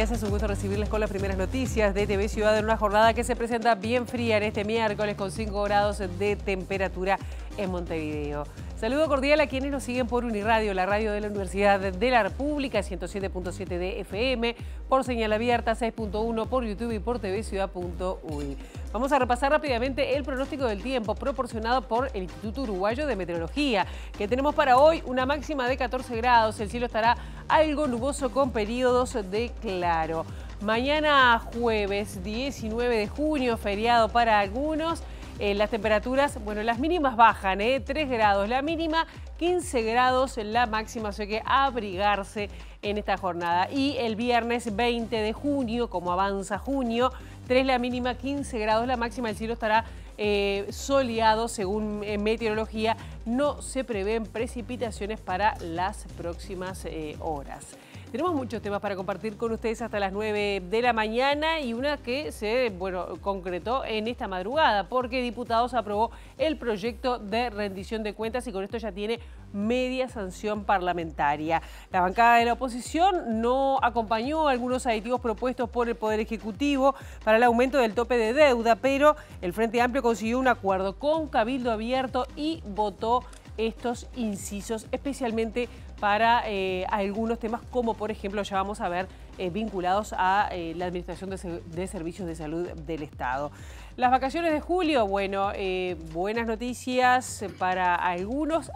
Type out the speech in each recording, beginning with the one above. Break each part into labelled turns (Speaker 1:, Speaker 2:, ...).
Speaker 1: días, es un gusto recibirles con las primeras noticias de TV Ciudad en una jornada que se presenta bien fría en este miércoles con 5 grados de temperatura en Montevideo. Saludo cordial a quienes nos siguen por Uniradio, la radio de la Universidad de la República, 107.7 de FM, por señal abierta, 6.1 por YouTube y por tvciudad.uy. Vamos a repasar rápidamente el pronóstico del tiempo proporcionado por el Instituto Uruguayo de Meteorología, que tenemos para hoy una máxima de 14 grados, el cielo estará algo nuboso con periodos de claro. Mañana jueves 19 de junio, feriado para algunos. Las temperaturas, bueno, las mínimas bajan, 3 grados la mínima, 15 grados la máxima, o sea que abrigarse en esta jornada. Y el viernes 20 de junio, como avanza junio, 3 la mínima, 15 grados la máxima, el cielo estará soleado según meteorología. No se prevén precipitaciones para las próximas horas. Tenemos muchos temas para compartir con ustedes hasta las 9 de la mañana y una que se concretó en esta madrugada porque Diputados aprobó el proyecto de rendición de cuentas y con esto ya tiene media sanción parlamentaria. La bancada de la oposición no acompañó algunos aditivos propuestos por el Poder Ejecutivo para el aumento del tope de deuda, pero el Frente Amplio consiguió un acuerdo con Cabildo Abierto y votó estos incisos, especialmente para algunos temas como por ejemplo ya vamos a ver vinculados a la Administración de Servicios de Salud del Estado. Las vacaciones de julio, bueno, buenas noticias para algunos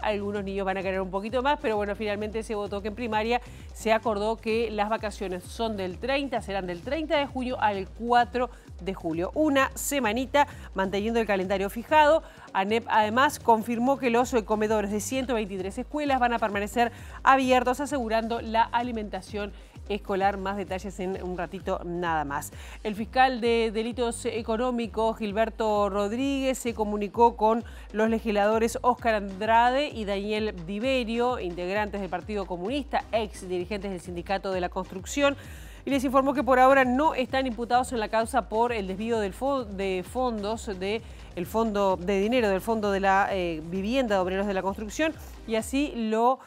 Speaker 1: niños van a querer un poquito más, pero bueno, finalmente se votó que en primaria se acordó que las vacaciones serán del 30 de junio al 4 de julio. Una semanita manteniendo el calendario fijado. ANEP además confirmó que los comedores de 123 escuelas van a permanecer abiertos, asegurando la alimentación escolar. Más detalles en un ratito nada más. El fiscal de delitos económicos, Gilberto Rodríguez, se comunicó con los legisladores Óscar Andrade y Daniel Diverio, integrantes del Partido Comunista, ex dirigentes del Sindicato de la Construcción, y les informó que por ahora no están imputados en la causa por el desvío del fondo de la vivienda de obreros de la construcción, y así lo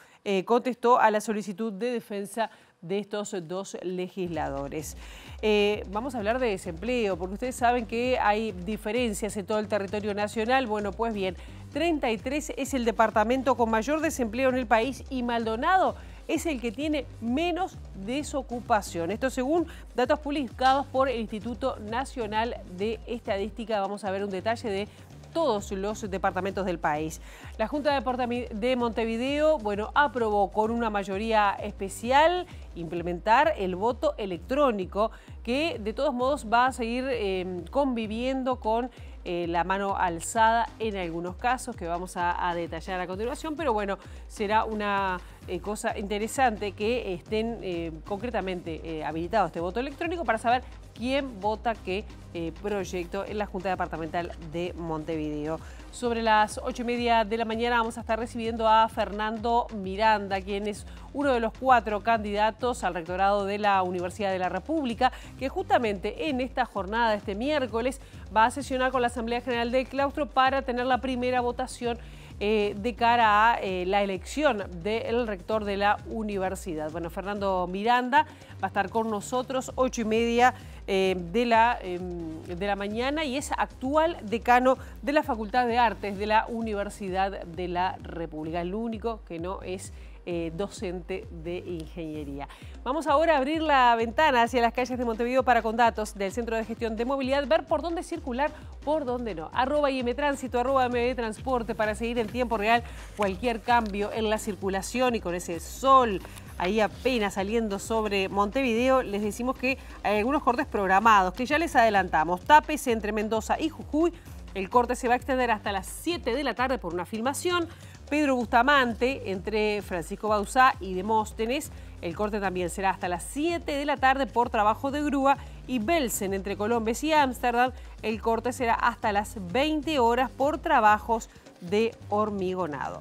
Speaker 1: contestó a la solicitud de defensa de estos dos legisladores. Vamos a hablar de desempleo, porque ustedes saben que hay diferencias en todo el territorio nacional. Bueno, pues bien, 33 es el departamento con mayor desempleo en el país y Maldonado es el que tiene menos desocupación. Esto según datos publicados por el Instituto Nacional de Estadística. Vamos a ver un detalle de todos los departamentos del país. La Junta de Montevideo, bueno, aprobó con una mayoría especial implementar el voto electrónico, que de todos modos va a seguir conviviendo con la mano alzada en algunos casos que vamos a detallar a continuación, pero bueno, será una cosa interesante que estén concretamente habilitado este voto electrónico para saber quién vota qué proyecto en la Junta Departamental de Montevideo. Sobre las 8:30 de la mañana vamos a estar recibiendo a Fernando Miranda, quien es uno de los 4 candidatos al rectorado de la Universidad de la República, que justamente en esta jornada de este miércoles va a sesionar con la Asamblea General del Claustro para tener la primera votación de cara a la elección del rector de la universidad. Bueno, Fernando Miranda va a estar con nosotros 8:30 de la mañana y es actual decano de la Facultad de Artes de la Universidad de la República, el único que no es docente de ingeniería. Vamos ahora a abrir la ventana hacia las calles de Montevideo para, con datos del Centro de Gestión de Movilidad, ver por dónde circular, por dónde no. @IMTránsito, @MBTransporte para seguir en tiempo real cualquier cambio en la circulación. Y con ese sol ahí apenas saliendo sobre Montevideo, les decimos que hay algunos cortes programados que ya les adelantamos. Tapes entre Mendoza y Jujuy. El corte se va a extender hasta las 7 de la tarde por una filmación. Pedro Bustamante, entre Francisco Bauzá y Demóstenes. El corte también será hasta las 7 de la tarde por trabajo de grúa. Y Belsen, entre Colombes y Ámsterdam, el corte será hasta las 20 horas por trabajos de hormigonado.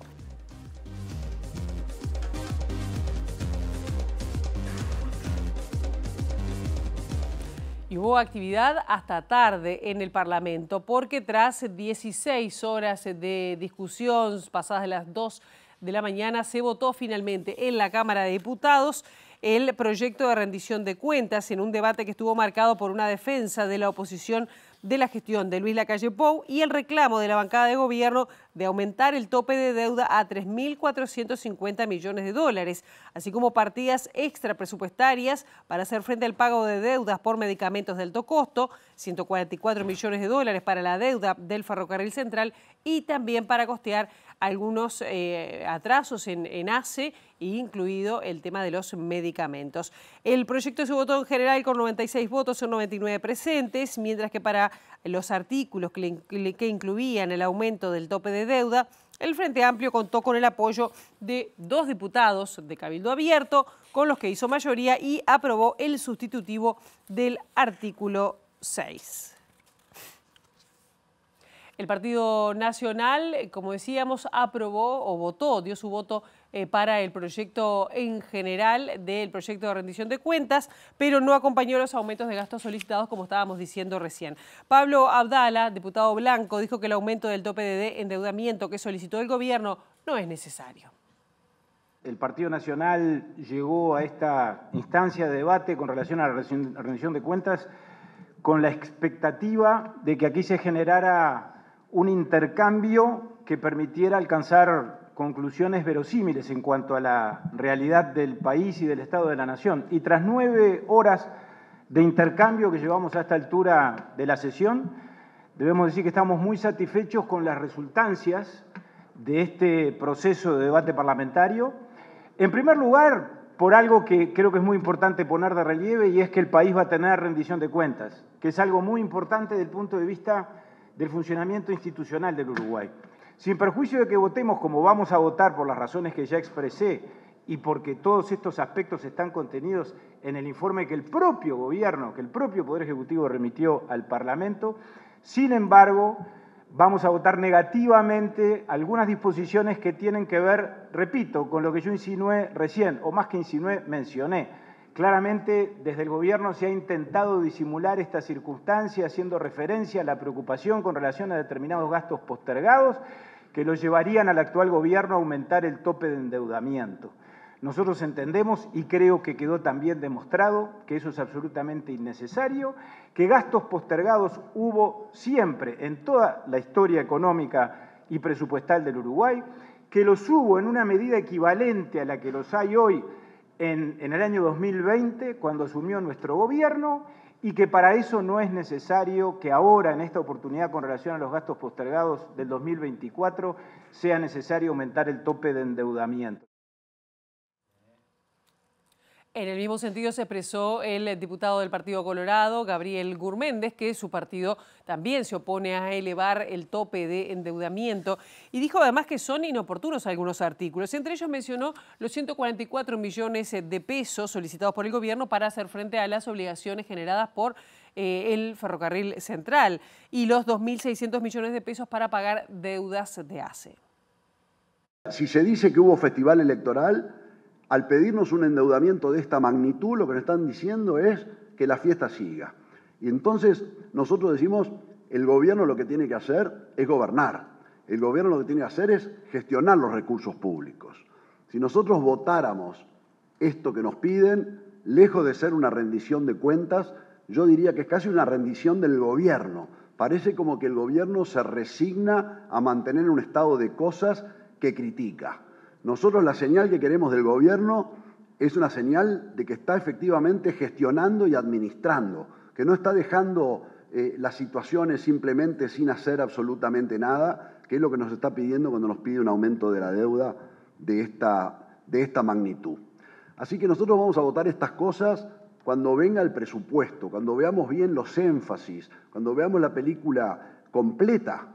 Speaker 1: Y hubo actividad hasta tarde en el Parlamento, porque tras 16 horas de discusión pasadas las 2 de la mañana se votó finalmente en la Cámara de Diputados el proyecto de rendición de cuentas en un debate que estuvo marcado por una defensa de la oposición de la gestión de Luis Lacalle Pou y el reclamo de la bancada de gobierno de aumentar el tope de deuda a 3.450 millones de dólares, así como partidas extra presupuestarias para hacer frente al pago de deudas por medicamentos de alto costo, 144 millones de dólares para la deuda del Ferrocarril Central y también para costear algunos atrasos en ACE, incluido el tema de los medicamentos. El proyecto se votó en general con 96 votos, son 99 presentes, mientras que para los artículos que incluían el aumento del tope de deuda, el Frente Amplio contó con el apoyo de 2 diputados de Cabildo Abierto, con los que hizo mayoría y aprobó el sustitutivo del artículo 6. El Partido Nacional, como decíamos, aprobó o votó, dio su voto para el proyecto en general del proyecto de rendición de cuentas, pero no acompañó los aumentos de gastos solicitados, como estábamos diciendo recién. Pablo Abdala, diputado blanco, dijo que el aumento del tope de endeudamiento que solicitó el gobierno no es necesario.
Speaker 2: El Partido Nacional llegó a esta instancia de debate con relación a la rendición de cuentas con la expectativa de que aquí se generara un intercambio que permitiera alcanzar conclusiones verosímiles en cuanto a la realidad del país y del Estado de la Nación. Y tras 9 horas de intercambio que llevamos a esta altura de la sesión, debemos decir que estamos muy satisfechos con las resultancias de este proceso de debate parlamentario. En primer lugar, por algo que creo que es muy importante poner de relieve, y es que el país va a tener rendición de cuentas, que es algo muy importante desde el punto de vista del funcionamiento institucional del Uruguay. Sin perjuicio de que votemos como vamos a votar por las razones que ya expresé y porque todos estos aspectos están contenidos en el informe que el propio gobierno, que el propio Poder Ejecutivo remitió al Parlamento, sin embargo, vamos a votar negativamente algunas disposiciones que tienen que ver, repito, con lo que yo insinué recién, o más que insinué, mencioné. Claramente, desde el gobierno se ha intentado disimular esta circunstancia haciendo referencia a la preocupación con relación a determinados gastos postergados que lo llevarían al actual gobierno a aumentar el tope de endeudamiento. Nosotros entendemos, y creo que quedó también demostrado, que eso es absolutamente innecesario, que gastos postergados hubo siempre en toda la historia económica y presupuestal del Uruguay, que los hubo en una medida equivalente a la que los hay hoy en el año 2020, cuando asumió nuestro gobierno, y que para eso no es necesario que ahora, en esta oportunidad con relación a los gastos postergados del 2024, sea necesario aumentar el tope de endeudamiento.
Speaker 1: En el mismo sentido se expresó el diputado del Partido Colorado, Gabriel Gurméndez, que su partido también se opone a elevar el tope de endeudamiento y dijo además que son inoportunos algunos artículos. Entre ellos mencionó los 144 millones de pesos solicitados por el gobierno para hacer frente a las obligaciones generadas por el Ferrocarril Central y los 2.600 millones de pesos para pagar deudas de ACE.
Speaker 3: Si se dice que hubo festival electoral, al pedirnos un endeudamiento de esta magnitud, lo que nos están diciendo es que la fiesta siga. Y entonces nosotros decimos, el gobierno lo que tiene que hacer es gobernar. El gobierno lo que tiene que hacer es gestionar los recursos públicos. Si nosotros votáramos esto que nos piden, lejos de ser una rendición de cuentas, yo diría que es casi una rendición del gobierno. Parece como que el gobierno se resigna a mantener un estado de cosas que critica. Nosotros la señal que queremos del gobierno es una señal de que está efectivamente gestionando y administrando, que no está dejando las situaciones simplemente sin hacer absolutamente nada, que es lo que nos está pidiendo cuando nos pide un aumento de la deuda de esta magnitud. Así que nosotros vamos a votar estas cosas cuando venga el presupuesto, cuando veamos bien los énfasis, cuando veamos la película completa.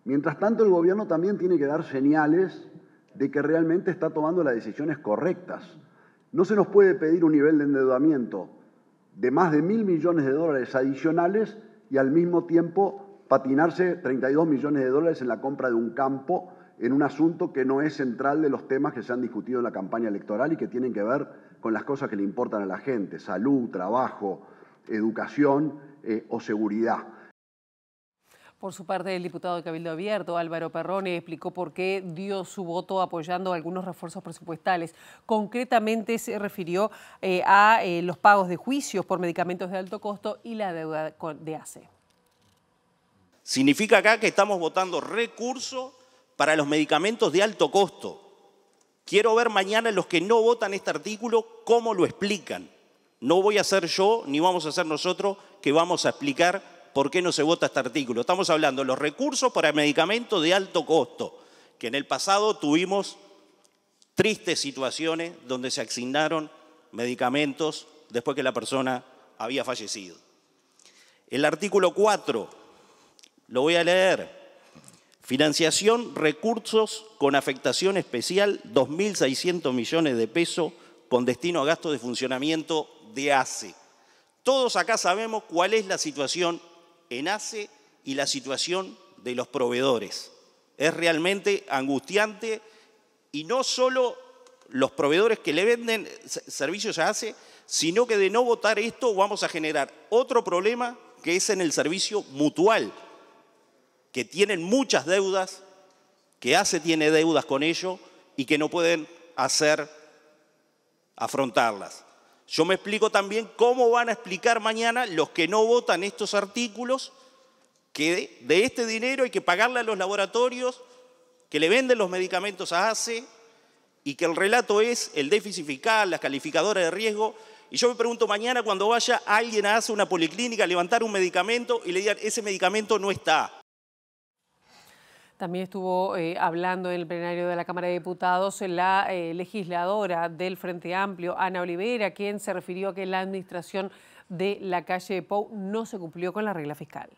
Speaker 3: Mientras tanto, el gobierno también tiene que dar señales de que realmente está tomando las decisiones correctas. No se nos puede pedir un nivel de endeudamiento de más de 1.000 millones de dólares adicionales y al mismo tiempo patinarse 32 millones de dólares en la compra de un campo en un asunto que no es central de los temas que se han discutido en la campaña electoral y que tienen que ver con las cosas que le importan a la gente: salud, trabajo, educación o seguridad.
Speaker 1: Por su parte, el diputado de Cabildo Abierto, Álvaro Perrone, explicó por qué dio su voto apoyando algunos refuerzos presupuestales. Concretamente se refirió a los pagos de juicios por medicamentos de alto costo y la deuda de ACE.
Speaker 4: Significa acá que estamos votando recursos para los medicamentos de alto costo. Quiero ver mañana los que no votan este artículo cómo lo explican. No voy a ser yo ni vamos a ser nosotros que vamos a explicar por qué no se vota este artículo. Estamos hablando de los recursos para medicamentos de alto costo, que en el pasado tuvimos tristes situaciones donde se asignaron medicamentos después que la persona había fallecido. El artículo 4, lo voy a leer. Financiación, recursos con afectación especial, 2.600 millones de pesos con destino a gastos de funcionamiento de ACE. Todos acá sabemos cuál es la situación en ACE y la situación de los proveedores. Es realmente angustiante y no solo los proveedores que le venden servicios a ACE, sino que de no votar esto vamos a generar otro problema que es en el servicio mutual, que tienen muchas deudas, que ACE tiene deudas con ellos y que no pueden afrontarlas. Yo me explico también cómo van a explicar mañana los que no votan estos artículos, que de este dinero hay que pagarle a los laboratorios que le venden los medicamentos a ACE y que el relato es el déficit fiscal, las calificadoras de riesgo. Y yo me pregunto mañana cuando vaya alguien a ACE, una policlínica, a levantar un medicamento y le digan ese medicamento no está.
Speaker 1: También estuvo hablando en el plenario de la Cámara de Diputados la legisladora del Frente Amplio, Ana Olivera, quien se refirió a que la administración de la calle Pou no se cumplió con la regla fiscal.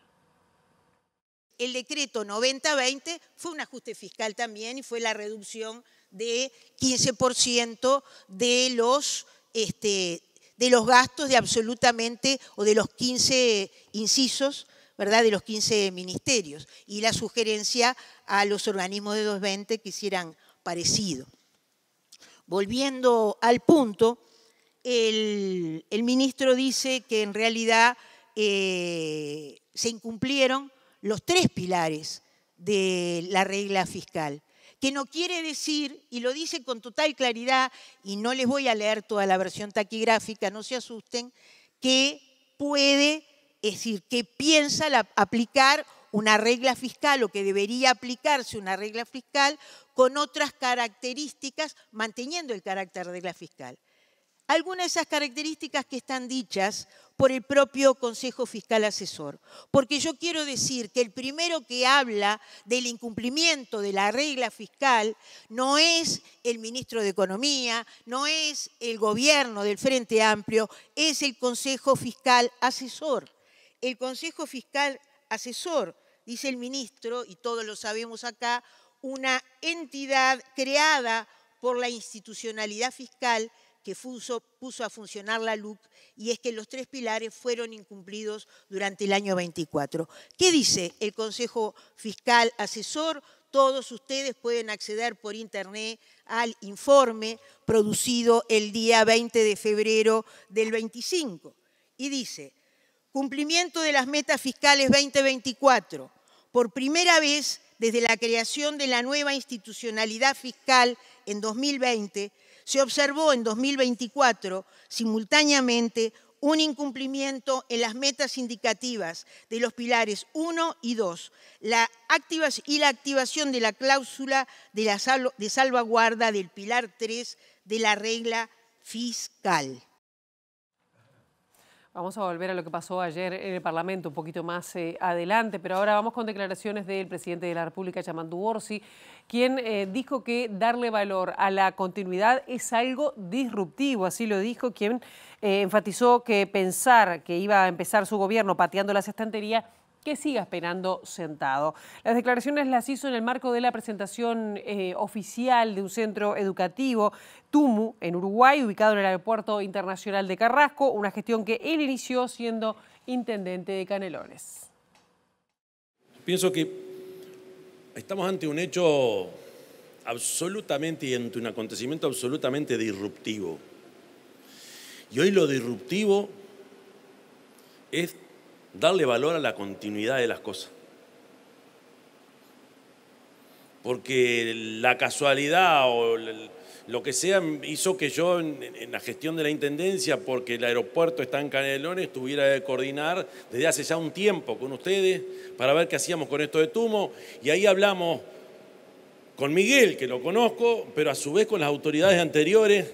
Speaker 5: El decreto 90-20 fue un ajuste fiscal también y fue la reducción de 15% de los gastos de absolutamente, o de los 15 incisos, ¿verdad?, de los 15 ministerios, y la sugerencia a los organismos de 220 que hicieran parecido. Volviendo al punto, el ministro dice que en realidad se incumplieron los 3 pilares de la regla fiscal, que no quiere decir, y lo dice con total claridad, y no les voy a leer toda la versión taquigráfica, no se asusten, que puede, es decir, que piensa aplicar una regla fiscal o que debería aplicarse una regla fiscal con otras características, manteniendo el carácter de regla fiscal. Algunas de esas características que están dichas por el propio Consejo Fiscal Asesor. Porque yo quiero decir que el primero que habla del incumplimiento de la regla fiscal no es el ministro de Economía, no es el gobierno del Frente Amplio, es el Consejo Fiscal Asesor. El Consejo Fiscal Asesor, dice el ministro, y todos lo sabemos acá, una entidad creada por la institucionalidad fiscal que puso a funcionar la LUC, y es que los 3 pilares fueron incumplidos durante el año 24. ¿Qué dice el Consejo Fiscal Asesor? Todos ustedes pueden acceder por internet al informe producido el día 20 de febrero del 25. Y dice: cumplimiento de las metas fiscales 2024. Por primera vez desde la creación de la nueva institucionalidad fiscal en 2020, se observó en 2024 simultáneamente un incumplimiento en las metas indicativas de los pilares 1 y 2, la activación de la cláusula de salvaguarda del pilar 3 de la regla fiscal.
Speaker 1: Vamos a volver a lo que pasó ayer en el Parlamento un poquito más adelante, pero ahora vamos con declaraciones del presidente de la República, Yamandu Orsi, quien dijo que darle valor a la continuidad es algo disruptivo, así lo dijo, quien enfatizó que pensar que iba a empezar su gobierno pateando las estanterías, que siga esperando sentado. Las declaraciones las hizo en el marco de la presentación oficial de un centro educativo, TUMU, en Uruguay, ubicado en el Aeropuerto Internacional de Carrasco, una gestión que él inició siendo intendente de Canelones.
Speaker 6: Pienso que estamos ante un hecho absolutamente y ante un acontecimiento absolutamente disruptivo. Y hoy lo disruptivo es darle valor a la continuidad de las cosas. porque la casualidad o lo que sea hizo que yo en la gestión de la Intendencia, porque el aeropuerto está en Canelones, tuviera que coordinar desde hace ya un tiempo con ustedes para ver qué hacíamos con esto de Tumo, y ahí hablamos con Miguel, que lo conozco, pero a su vez con las autoridades anteriores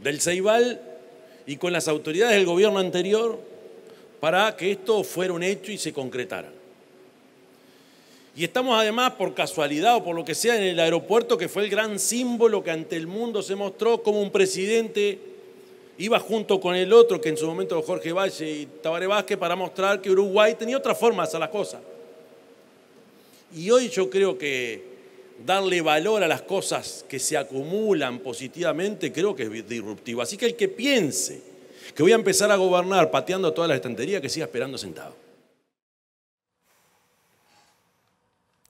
Speaker 6: del Ceibal y con las autoridades del gobierno anterior para que esto fuera un hecho y se concretara. Y estamos además, por casualidad o por lo que sea, en el aeropuerto, que fue el gran símbolo que ante el mundo se mostró como un presidente iba junto con el otro, que en su momento Jorge Valle y Tabaré Vázquez, para mostrar que Uruguay tenía otra forma de hacer las cosas. Y hoy yo creo que darle valor a las cosas que se acumulan positivamente, creo que es disruptivo. Así que el que piense que voy a empezar a gobernar pateando todas las estanterías, que siga esperando sentado.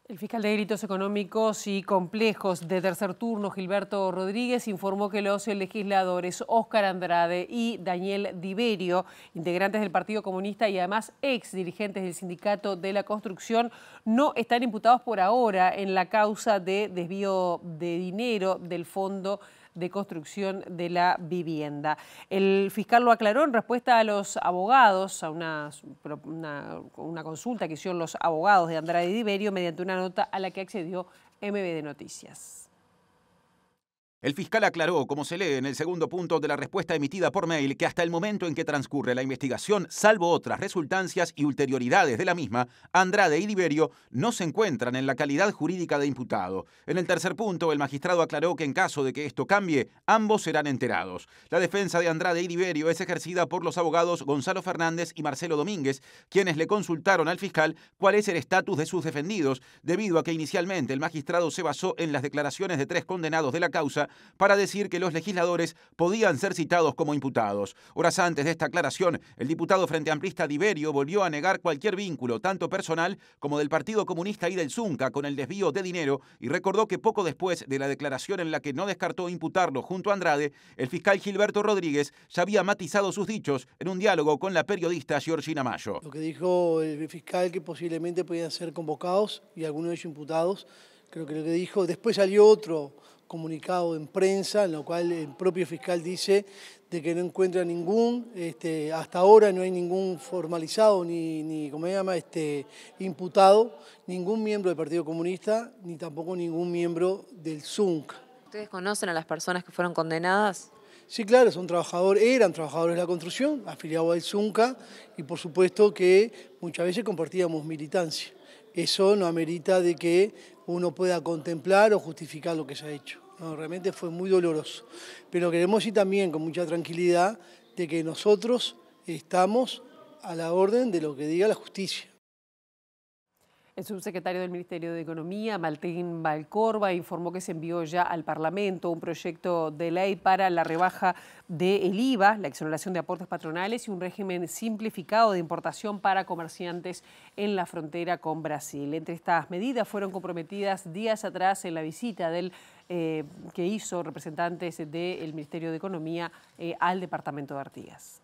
Speaker 1: El fiscal de Delitos Económicos y Complejos de tercer turno, Gilberto Rodríguez, informó que los legisladores Óscar Andrade y Daniel Diverio, integrantes del Partido Comunista y además ex dirigentes del Sindicato de la Construcción, no están imputados por ahora en la causa de desvío de dinero del Fondo de Construcción de la Vivienda. El fiscal lo aclaró en respuesta a los abogados, a una consulta que hicieron los abogados de Andrade y Diverio mediante una nota a la que accedió MBD Noticias.
Speaker 7: El fiscal aclaró, como se lee en el segundo punto de la respuesta emitida por mail, que hasta el momento en que transcurre la investigación, salvo otras resultancias y ulterioridades de la misma, Andrade y Diverio no se encuentran en la calidad jurídica de imputado. En el tercer punto, el magistrado aclaró que en caso de que esto cambie, ambos serán enterados. La defensa de Andrade y Diverio es ejercida por los abogados Gonzalo Fernández y Marcelo Domínguez, quienes le consultaron al fiscal cuál es el estatus de sus defendidos, debido a que inicialmente el magistrado se basó en las declaraciones de 3 condenados de la causa para decir que los legisladores podían ser citados como imputados. Horas antes de esta aclaración, el diputado frente amplista Diverio volvió a negar cualquier vínculo, tanto personal como del Partido Comunista y del Zunca, con el desvío de dinero, y recordó que poco después de la declaración en la que no descartó imputarlo junto a Andrade, el fiscal Gilberto Rodríguez ya había matizado sus dichos en un diálogo con la periodista Georgina Mayo.
Speaker 8: Lo que dijo el fiscal, que posiblemente podían ser convocados y algunos de ellos imputados, creo que lo que dijo. Después salió otro comunicado en prensa, en lo cual el propio fiscal dice de que no encuentra ningún, hasta ahora no hay ningún formalizado ni ¿cómo se llama? Imputado, ningún miembro del Partido Comunista, ni tampoco ningún miembro del ZUNC.
Speaker 9: ¿Ustedes conocen a las personas que fueron condenadas?
Speaker 8: Sí, claro, eran trabajadores de la construcción, afiliados al ZUNCA, y por supuesto que muchas veces compartíamos militancia. Eso no amerita de que uno pueda contemplar o justificar lo que se ha hecho. No, realmente fue muy doloroso. Pero queremos decir también con mucha tranquilidad de que nosotros estamos a la orden de lo que diga la justicia.
Speaker 1: El subsecretario del Ministerio de Economía, Martín Valcorba, informó que se envió ya al Parlamento un proyecto de ley para la rebaja del IVA, la exoneración de aportes patronales y un régimen simplificado de importación para comerciantes en la frontera con Brasil. Entre estas medidas fueron comprometidas días atrás en la visita que hizo representantes del Ministerio de Economía al departamento de Artigas.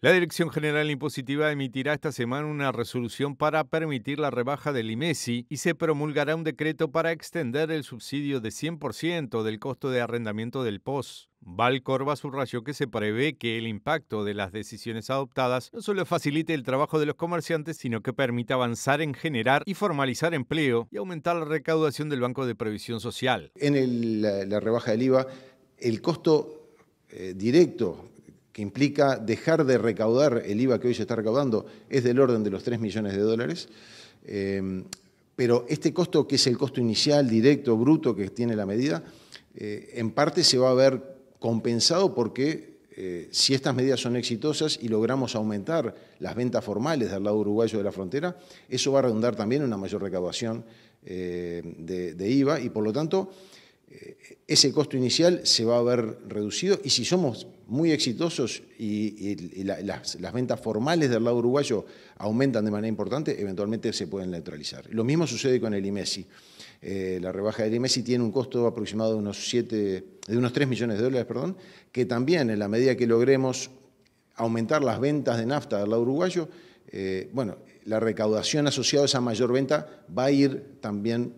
Speaker 10: La Dirección General Impositiva emitirá esta semana una resolución para permitir la rebaja del IMESI y se promulgará un decreto para extender el subsidio de 100% del costo de arrendamiento del POS. Valcorba subrayó que se prevé que el impacto de las decisiones adoptadas no solo facilite el trabajo de los comerciantes, sino que permita avanzar en generar y formalizar empleo y aumentar la recaudación del Banco de Previsión Social.
Speaker 11: En la rebaja del IVA, el costo directo que implica dejar de recaudar el IVA que hoy se está recaudando, es del orden de los 3 millones de dólares. Pero este costo, que es el costo inicial, directo, bruto que tiene la medida, en parte se va a ver compensado porque si estas medidas son exitosas y logramos aumentar las ventas formales del lado uruguayo de la frontera, eso va a redundar también en una mayor recaudación de IVA y por lo tanto ese costo inicial se va a ver reducido y si somos muy exitosos y las ventas formales del lado uruguayo aumentan de manera importante, eventualmente se pueden neutralizar. Lo mismo sucede con el IMESI. La rebaja del IMESI tiene un costo aproximado de unos 3 millones de dólares, que también en la medida que logremos aumentar las ventas de nafta del lado uruguayo, la recaudación asociada a esa mayor venta va a ir también,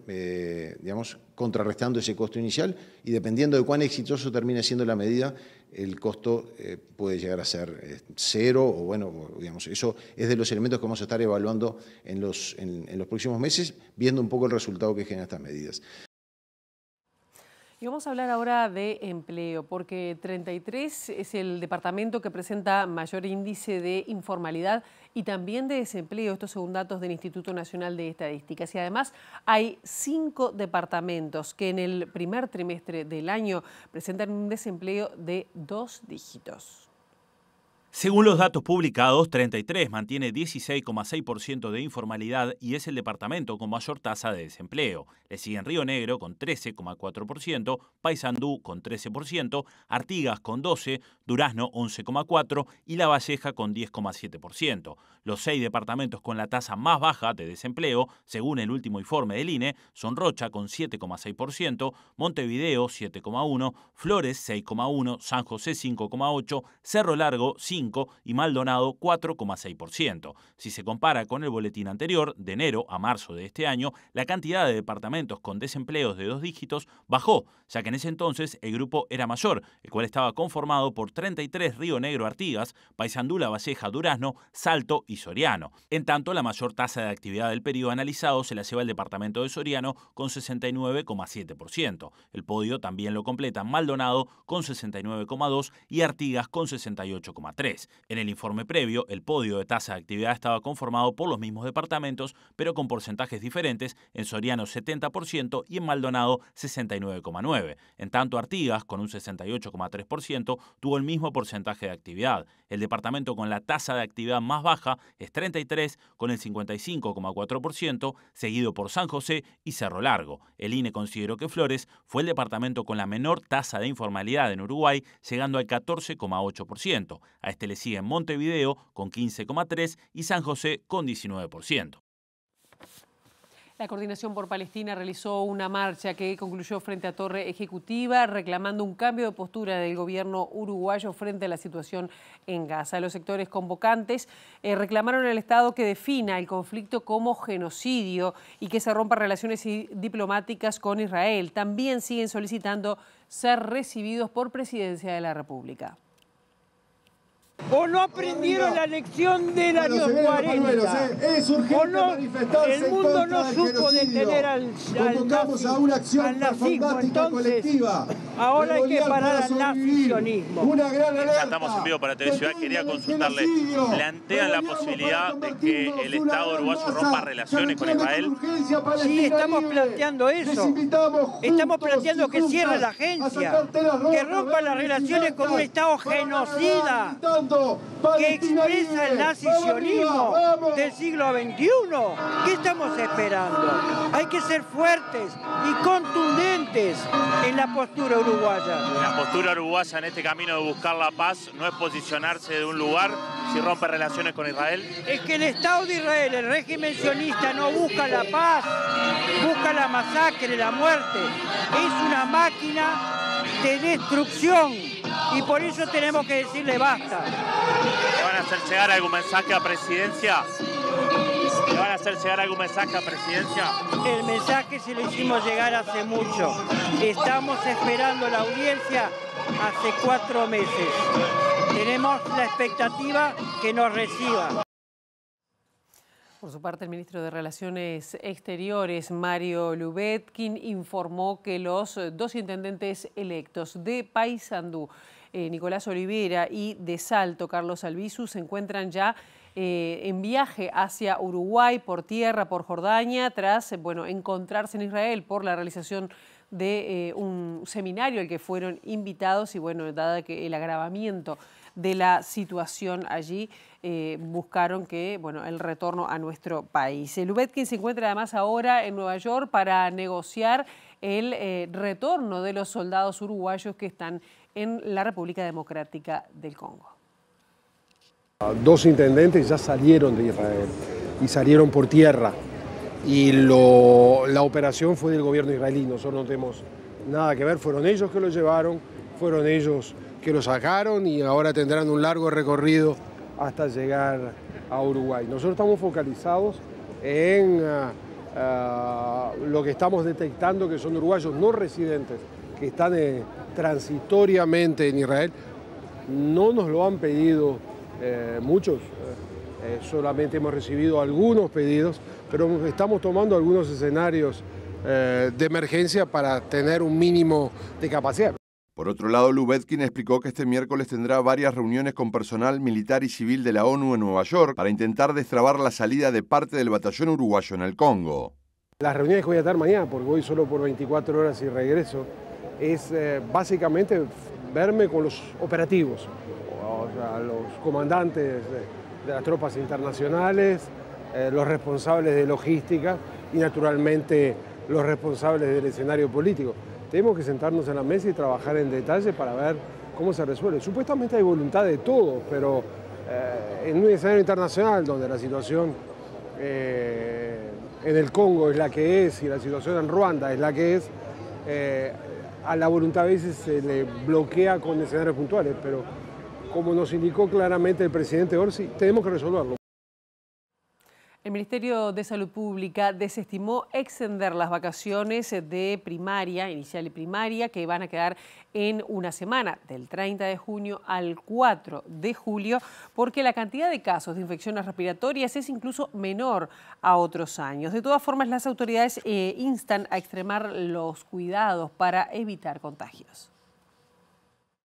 Speaker 11: digamos, contrarrestando ese costo inicial, y dependiendo de cuán exitoso termine siendo la medida, el costo puede llegar a ser cero, o bueno, digamos, eso es de los elementos que vamos a estar evaluando en los próximos meses, viendo un poco el resultado que generan estas medidas.
Speaker 1: Y vamos a hablar ahora de empleo, porque 33 es el departamento que presenta mayor índice de informalidad y también de desempleo, estos según datos del Instituto Nacional de Estadísticas. Y además hay 5 departamentos que en el primer trimestre del año presentan un desempleo de 2 dígitos.
Speaker 12: Según los datos publicados, 33 mantiene 16,6% de informalidad y es el departamento con mayor tasa de desempleo. Le siguen Río Negro con 13,4%, Paysandú con 13%, Artigas con 12%, Durazno 11,4% y La Valleja con 10,7%. Los 6 departamentos con la tasa más baja de desempleo, según el último informe del INE, son Rocha con 7,6%, Montevideo 7,1%, Flores 6,1%, San José 5,8%, Cerro Largo 5% y Maldonado 4,6%. Si se compara con el boletín anterior, de enero a marzo de este año, la cantidad de departamentos con desempleos de 2 dígitos bajó, ya que en ese entonces el grupo era mayor, el cual estaba conformado por 33 Río Negro Artigas, Paysandú, La Valleja, Durazno, Salto y Soriano. En tanto, la mayor tasa de actividad del periodo analizado se la lleva el departamento de Soriano con 69,7%. El podio también lo completan Maldonado con 69,2% y Artigas con 68,3%. En el informe previo, el podio de tasa de actividad estaba conformado por los mismos departamentos, pero con porcentajes diferentes, en Soriano 70% y en Maldonado 69,9%. En tanto, Artigas, con un 68,3%, tuvo el mismo porcentaje de actividad. El departamento con la tasa de actividad más baja es 33, con el 55,4%, seguido por San José y Cerro Largo. El INE consideró que Flores fue el departamento con la menor tasa de informalidad en Uruguay, llegando al 14,8%. A este le siguen Montevideo con 15,3% y San José con 19%.
Speaker 1: La Coordinación por Palestina realizó una marcha que concluyó frente a Torre Ejecutiva reclamando un cambio de postura del gobierno uruguayo frente a la situación en Gaza. Los sectores convocantes reclamaron al Estado que defina el conflicto como genocidio y que se rompan relaciones diplomáticas con Israel. También siguen solicitando ser recibidos por Presidencia de la República.
Speaker 13: ¿O no aprendieron la lección del año 40?
Speaker 14: Es urgente
Speaker 13: ¿O no?
Speaker 14: manifestarse
Speaker 13: El mundo
Speaker 14: en
Speaker 13: no
Speaker 14: contra del
Speaker 13: supo detener al
Speaker 14: Convocamos a una acción performática colectiva.
Speaker 13: Ahora hay que parar al nazisionismo.
Speaker 14: Una gran alerta.
Speaker 15: Estamos en vivo para TV Ciudad. Quería consultarle, ¿plantean la posibilidad de que el Estado uruguayo rompa relaciones con Israel?
Speaker 13: Sí, estamos planteando eso. Estamos planteando que cierre la agencia, que rompa las relaciones con un Estado genocida, que expresa el nazisionismo del siglo XXI. ¿Qué estamos esperando? Hay que ser fuertes y contundentes en la postura uruguaya.
Speaker 15: La postura uruguaya en este camino de buscar la paz no es posicionarse de un lugar si rompe relaciones con Israel.
Speaker 13: Es que el Estado de Israel, el régimen sionista, no busca la paz, busca la masacre, la muerte. Es una máquina de destrucción. Y por eso tenemos que decirle basta.
Speaker 15: ¿Le van a hacer llegar algún mensaje a Presidencia? ¿Le van a hacer llegar algún mensaje a Presidencia?
Speaker 13: El mensaje se lo hicimos llegar hace mucho. Estamos esperando la audiencia hace 4 meses. Tenemos la expectativa que nos reciba.
Speaker 1: Por su parte, el ministro de Relaciones Exteriores, Mario Lubetkin, informó que los 2 intendentes electos de Paysandú, Nicolás Olivera, y de Salto, Carlos Albizu, se encuentran ya en viaje hacia Uruguay por tierra, por Jordania, tras encontrarse en Israel por la realización de un seminario al que fueron invitados y dada que el agravamiento de la situación allí, buscaron que, el retorno a nuestro país. Lubetkin se encuentra además ahora en Nueva York para negociar el retorno de los soldados uruguayos que están en la República Democrática del Congo.
Speaker 16: 2 intendentes ya salieron de Israel y salieron por tierra. Y la operación fue del gobierno israelí, nosotros no tenemos nada que ver, fueron ellos que lo llevaron, fueron ellos que lo sacaron y ahora tendrán un largo recorrido hasta llegar a Uruguay. Nosotros estamos focalizados en lo que estamos detectando, que son uruguayos no residentes que están transitoriamente en Israel. No nos lo han pedido muchos, solamente hemos recibido algunos pedidos, pero estamos tomando algunos escenarios de emergencia para tener un mínimo de capacidad.
Speaker 17: Por otro lado, Lubetkin explicó que este miércoles tendrá varias reuniones con personal militar y civil de la ONU en Nueva York para intentar destrabar la salida de parte del batallón uruguayo en el Congo.
Speaker 16: Las reuniones que voy a estar mañana, porque voy solo por 24 horas y regreso, es básicamente verme con los operativos, o sea, los comandantes de las tropas internacionales, los responsables de logística y naturalmente los responsables del escenario político. Tenemos que sentarnos en la mesa y trabajar en detalle para ver cómo se resuelve. Supuestamente hay voluntad de todos, pero en un escenario internacional donde la situación en el Congo es la que es y la situación en Ruanda es la que es, a la voluntad a veces se le bloquea con escenarios puntuales, pero como nos indicó claramente el presidente Orsi, tenemos que resolverlo.
Speaker 1: El Ministerio de Salud Pública desestimó extender las vacaciones de primaria, inicial y primaria, que van a quedar en una semana, del 30 de junio al 4 de julio, porque la cantidad de casos de infecciones respiratorias es incluso menor a otros años. De todas formas, las autoridades instan a extremar los cuidados para evitar contagios.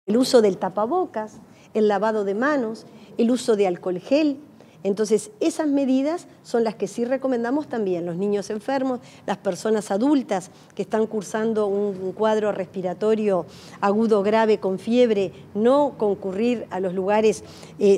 Speaker 18: El uso del tapabocas, el lavado de manos, el uso de alcohol gel. Entonces, esas medidas son las que sí recomendamos también. Los niños enfermos, las personas adultas que están cursando un cuadro respiratorio agudo grave con fiebre, no concurrir a los lugares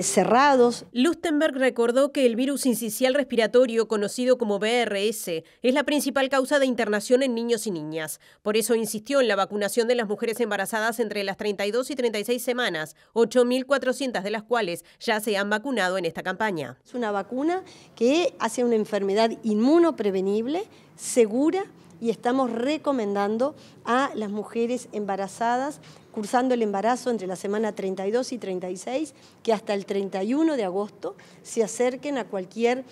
Speaker 18: cerrados.
Speaker 19: Lustenberg recordó que el virus sincicial respiratorio, conocido como VRS, es la principal causa de internación en niños y niñas. Por eso insistió en la vacunación de las mujeres embarazadas entre las 32 y 36 semanas, 8.400 de las cuales ya se han vacunado en esta campaña.
Speaker 18: Es una vacuna que hace una enfermedad inmunoprevenible, segura, y estamos recomendando a las mujeres embarazadas cursando el embarazo entre la semana 32 y 36, que hasta el 31 de agosto se acerquen a cualquier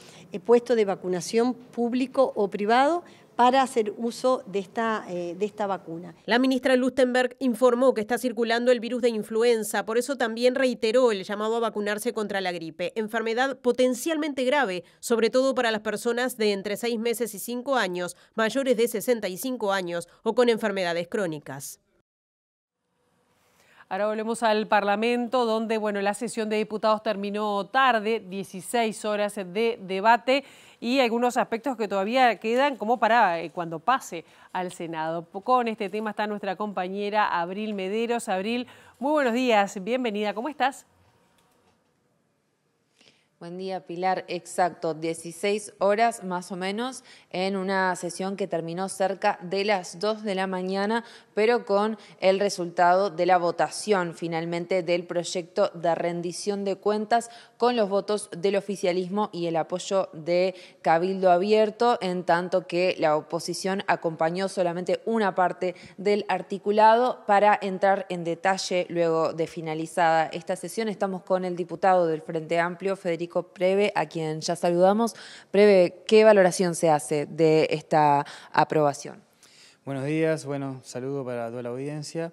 Speaker 18: puesto de vacunación público o privado para hacer uso de esta vacuna.
Speaker 19: La ministra Lustenberg informó que está circulando el virus de influenza, por eso también reiteró el llamado a vacunarse contra la gripe, enfermedad potencialmente grave, sobre todo para las personas de entre 6 meses y 5 años, mayores de 65 años o con enfermedades crónicas.
Speaker 1: Ahora volvemos al Parlamento, donde la sesión de diputados terminó tarde, 16 horas de debate y algunos aspectos que todavía quedan como para cuando pase al Senado. Con este tema está nuestra compañera Abril Mederos. Abril, muy buenos días, bienvenida, ¿cómo estás?
Speaker 9: Buen día, Pilar. Exacto, 16 horas más o menos en una sesión que terminó cerca de las 2 de la mañana, pero con el resultado de la votación finalmente del proyecto de rendición de cuentas con los votos del oficialismo y el apoyo de Cabildo Abierto, en tanto que la oposición acompañó solamente una parte del articulado. Para entrar en detalle luego de finalizada esta sesión, estamos con el diputado del Frente Amplio, Federico Preve, a quien ya saludamos. Preve, ¿qué valoración se hace de esta aprobación?
Speaker 20: Buenos días, saludo para toda la audiencia.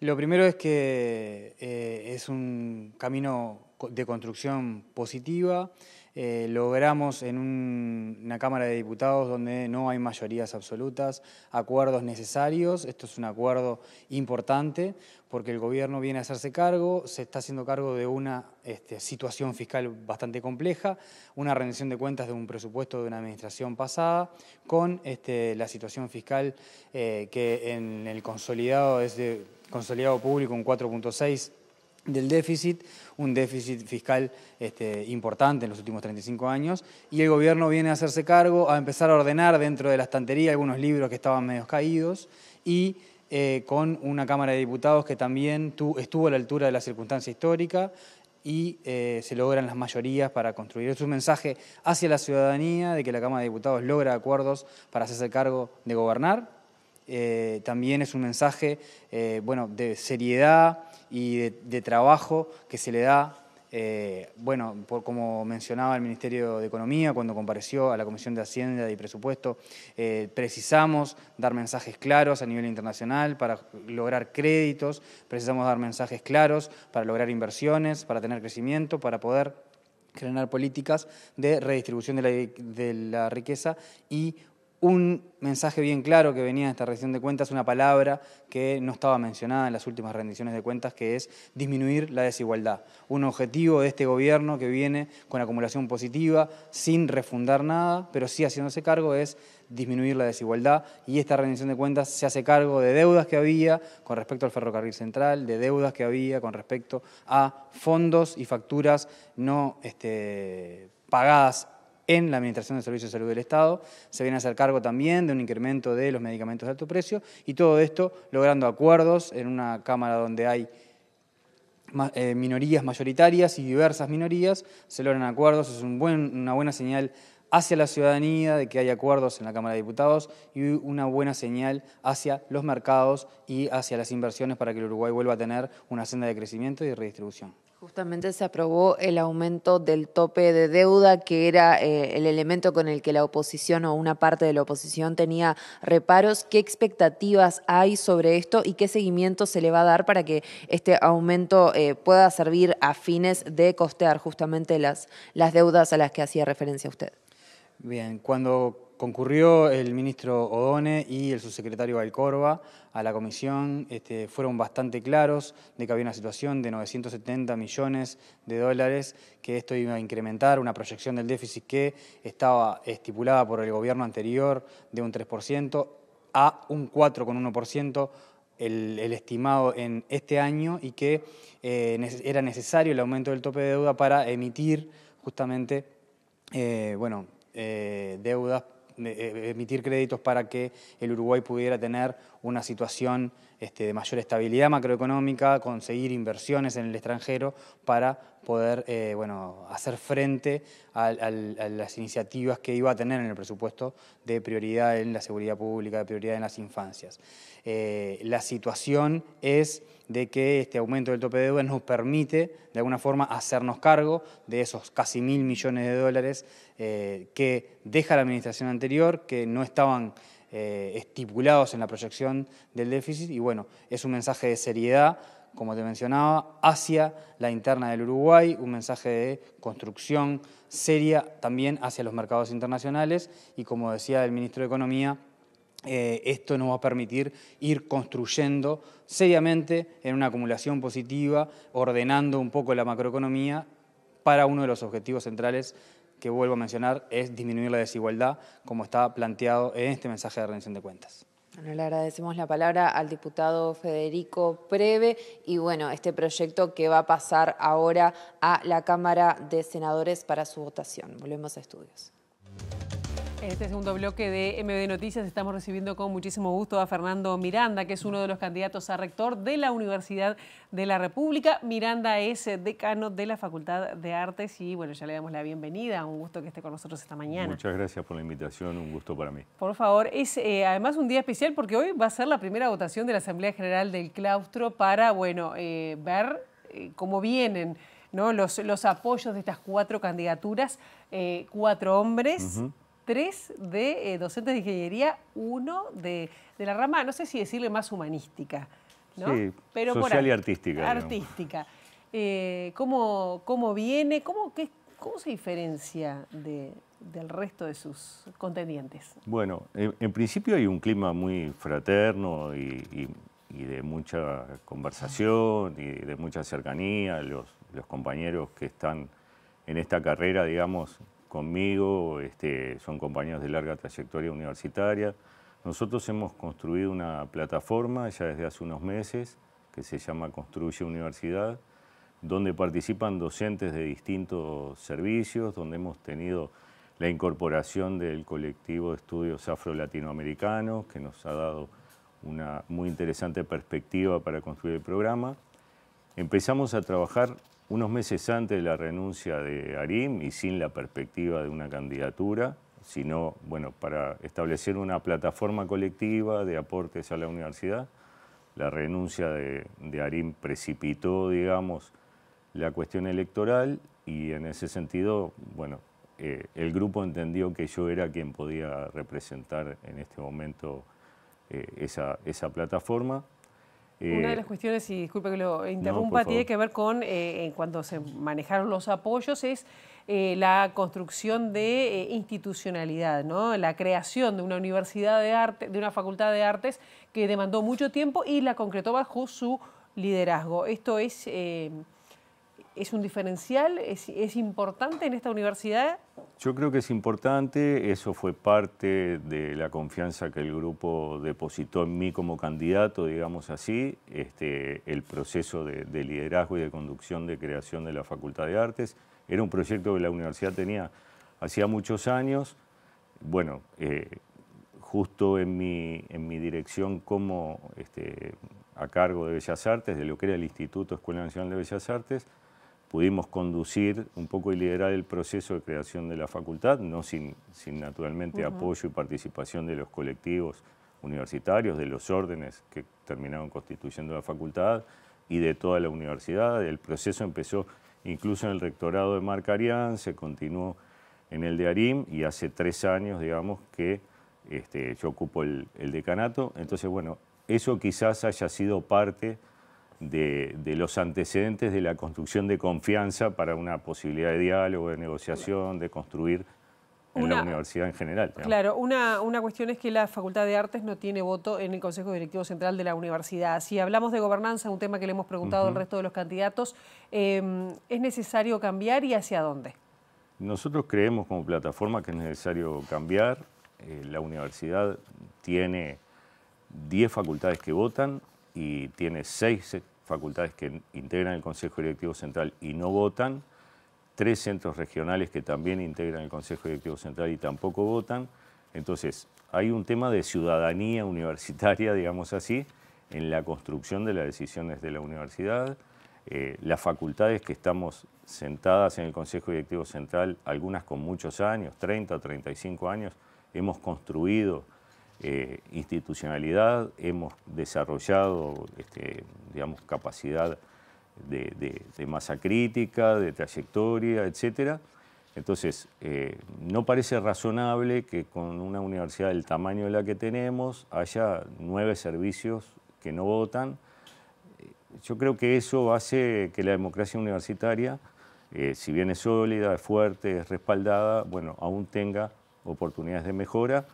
Speaker 20: Lo primero es que es un camino de construcción positiva. Logramos en una Cámara de Diputados donde no hay mayorías absolutas, acuerdos necesarios. Esto es un acuerdo importante porque el gobierno viene a hacerse cargo, se está haciendo cargo de una situación fiscal bastante compleja, una rendición de cuentas de un presupuesto de una administración pasada, con la situación fiscal que en el consolidado es de consolidado público un 4.6 del déficit, un déficit fiscal importante en los últimos 35 años, y el gobierno viene a hacerse cargo, a empezar a ordenar dentro de la estantería algunos libros que estaban medio caídos, y con una Cámara de Diputados que también estuvo a la altura de la circunstancia histórica, y se logran las mayorías para construir. Es un mensaje hacia la ciudadanía de que la Cámara de Diputados logra acuerdos para hacerse cargo de gobernar. También es un mensaje de seriedad y de trabajo que se le da Bueno, como mencionaba el Ministerio de Economía cuando compareció a la Comisión de Hacienda y Presupuesto, precisamos dar mensajes claros a nivel internacional para lograr créditos, precisamos dar mensajes claros para lograr inversiones, para tener crecimiento, para poder generar políticas de redistribución de la riqueza y un mensaje bien claro que venía de esta rendición de cuentas, una palabra que no estaba mencionada en las últimas rendiciones de cuentas, que es disminuir la desigualdad. Un objetivo de este gobierno que viene con acumulación positiva, sin refundar nada, pero sí haciéndose cargo, es disminuir la desigualdad, y esta rendición de cuentas se hace cargo de deudas que había con respecto al ferrocarril central, de deudas que había con respecto a fondos y facturas no pagadas en la Administración de Servicios de Salud del Estado. Se viene a hacer cargo también de un incremento de los medicamentos de alto precio, y todo esto logrando acuerdos en una Cámara donde hay minorías mayoritarias y diversas minorías. Se logran acuerdos, es una buena señal hacia la ciudadanía de que hay acuerdos en la Cámara de Diputados, y una buena señal hacia los mercados y hacia las inversiones para que el Uruguay vuelva a tener una senda de crecimiento y de redistribución.
Speaker 9: Justamente se aprobó el aumento del tope de deuda, que era el elemento con el que la oposición o una parte de la oposición tenía reparos. ¿Qué expectativas hay sobre esto y qué seguimiento se le va a dar para que este aumento pueda servir a fines de costear justamente las deudas a las que hacía referencia usted?
Speaker 20: Bien, cuando concurrió el ministro Odone y el subsecretario Valcorba a la comisión, fueron bastante claros de que había una situación de 970 millones de dólares, que esto iba a incrementar una proyección del déficit que estaba estipulada por el gobierno anterior de un 3% a un 4,1%, el estimado en este año, y que era necesario el aumento del tope de deuda para emitir justamente deudas, emitir créditos para que el Uruguay pudiera tener una situación de mayor estabilidad macroeconómica, conseguir inversiones en el extranjero para poder hacer frente a las iniciativas que iba a tener en el presupuesto de prioridad en la seguridad pública, de prioridad en las infancias. La situación es de que este aumento del tope de deuda nos permite, de alguna forma, hacernos cargo de esos casi 1.000 millones de dólares que deja la administración anterior, que no estaban estipulados en la proyección del déficit, y bueno, es un mensaje de seriedad, como te mencionaba, hacia la interna del Uruguay, un mensaje de construcción seria también hacia los mercados internacionales, y como decía el ministro de Economía, esto nos va a permitir ir construyendo seriamente en una acumulación positiva, ordenando un poco la macroeconomía para uno de los objetivos centrales que vuelvo a mencionar, es disminuir la desigualdad, como está planteado en este mensaje de rendición de cuentas.
Speaker 9: Bueno, le agradecemos la palabra al diputado Federico Preve, y bueno, este proyecto que va a pasar ahora a la Cámara de Senadores para su votación. Volvemos a estudios.
Speaker 1: En este segundo bloque de MD Noticias estamos recibiendo con muchísimo gusto a Fernando Miranda, que es uno de los candidatos a rector de la Universidad de la República. Miranda es decano de la Facultad de Artes y bueno, ya le damos la bienvenida. Un gusto que esté con nosotros esta mañana.
Speaker 21: Muchas gracias por la invitación, un gusto para mí.
Speaker 1: Por favor, es además un día especial porque hoy va a ser la primera votación de la Asamblea General del Claustro para ver cómo vienen, ¿no?, los apoyos de estas 4 candidaturas, 4 hombres. 3 de docentes de ingeniería, 1 de la rama, no sé si decirle más humanística, ¿no?
Speaker 21: Sí,
Speaker 1: pero
Speaker 21: social y artística.
Speaker 1: Artística. ¿Cómo viene? ¿Cómo se diferencia del resto de sus contendientes?
Speaker 21: Bueno, en principio hay un clima muy fraterno y de mucha conversación y de mucha cercanía. Los compañeros que están en esta carrera, digamos, conmigo, son compañeros de larga trayectoria universitaria. Nosotros hemos construido una plataforma ya desde hace unos meses que se llama Construye Universidad, donde participan docentes de distintos servicios, donde hemos tenido la incorporación del colectivo de estudios afro-latinoamericanos, que nos ha dado una muy interesante perspectiva para construir el programa. Empezamos a trabajar unos meses antes de la renuncia de Arim y sin la perspectiva de una candidatura, sino para establecer una plataforma colectiva de aportes a la universidad. La renuncia de Arim precipitó, digamos, la cuestión electoral y en ese sentido, bueno, el grupo entendió que yo era quien podía representar en este momento esa plataforma.
Speaker 1: Una de las cuestiones, y disculpe que lo interrumpa, tiene que ver con cuando se manejaron los apoyos, es la construcción de institucionalidad, ¿no? La creación de una universidad de arte, de una facultad de artes que demandó mucho tiempo y la concretó bajo su liderazgo. ¿Esto es un diferencial? ¿Es importante en esta universidad?
Speaker 21: Yo creo que es importante, eso fue parte de la confianza que el grupo depositó en mí como candidato, digamos así, el proceso de liderazgo y de conducción de creación de la Facultad de Artes. Era un proyecto que la universidad tenía hacía muchos años. Bueno, justo en mi dirección como a cargo de Bellas Artes, de lo que era el Instituto Escuela Nacional de Bellas Artes, pudimos conducir un poco y liderar el proceso de creación de la facultad, no sin naturalmente apoyo y participación de los colectivos universitarios, de los órdenes que terminaron constituyendo la facultad y de toda la universidad. El proceso empezó incluso en el rectorado de Marcarián, se continuó en el de Arim y hace 3 años, digamos, que yo ocupo el decanato. Entonces, bueno, eso quizás haya sido parte de los antecedentes de la construcción de confianza para una posibilidad de diálogo, de negociación, de construir en la universidad en general. ¿No?
Speaker 1: Claro, una cuestión es que la Facultad de Artes no tiene voto en el Consejo Directivo Central de la universidad. Si hablamos de gobernanza, un tema que le hemos preguntado al resto de los candidatos, ¿es necesario cambiar y hacia dónde?
Speaker 21: Nosotros creemos como plataforma que es necesario cambiar. La universidad tiene 10 facultades que votan y tiene 6 facultades que integran el Consejo Directivo Central y no votan, 3 centros regionales que también integran el Consejo Directivo Central y tampoco votan. Entonces, hay un tema de ciudadanía universitaria, digamos así, en la construcción de las decisiones de la universidad. Las facultades que estamos sentadas en el Consejo Directivo Central, algunas con muchos años, 30 o 35 años, hemos construido institucionalidad, hemos desarrollado digamos, capacidad de masa crítica, de trayectoria, etc. Entonces, no parece razonable que con una universidad del tamaño de la que tenemos haya 9 servicios que no votan. Yo creo que eso hace que la democracia universitaria, si bien es sólida, es fuerte, es respaldada, bueno, aún tenga oportunidades de mejora.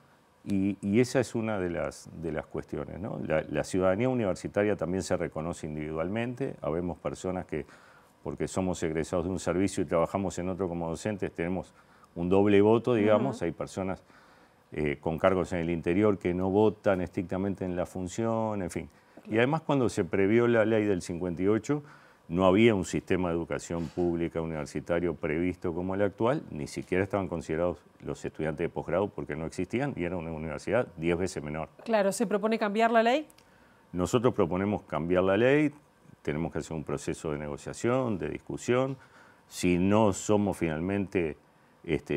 Speaker 21: Y esa es una de las cuestiones, ¿no? La ciudadanía universitaria también se reconoce individualmente. Habemos personas que, porque somos egresados de un servicio y trabajamos en otro como docentes, tenemos un doble voto, digamos. Hay personas con cargos en el interior que no votan estrictamente en la función, en fin. Y además, cuando se previó la ley del 58, no había un sistema de educación pública universitario previsto como el actual, ni siquiera estaban considerados los estudiantes de posgrado porque no existían y era una universidad 10 veces menor.
Speaker 1: Claro, ¿se propone cambiar la ley?
Speaker 21: Nosotros proponemos cambiar la ley, tenemos que hacer un proceso de negociación, de discusión. Si no somos finalmente,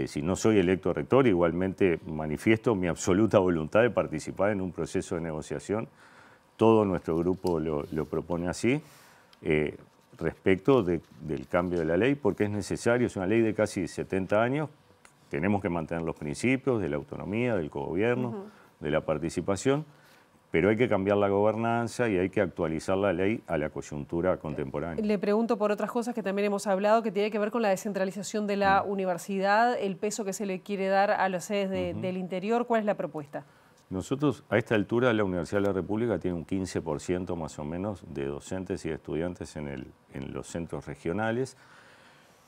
Speaker 21: si no soy electo rector, igualmente manifiesto mi absoluta voluntad de participar en un proceso de negociación. Todo nuestro grupo lo propone así. Respecto del cambio de la ley, porque es necesario, es una ley de casi 70 años, tenemos que mantener los principios de la autonomía, del cogobierno, de la participación, pero hay que cambiar la gobernanza y hay que actualizar la ley a la coyuntura contemporánea.
Speaker 1: Le pregunto por otras cosas que también hemos hablado, que tiene que ver con la descentralización de la universidad, el peso que se le quiere dar a las sedes del interior. ¿Cuál es la propuesta?
Speaker 21: Nosotros, a esta altura, la Universidad de la República tiene un 15% más o menos de docentes y de estudiantes en los centros regionales.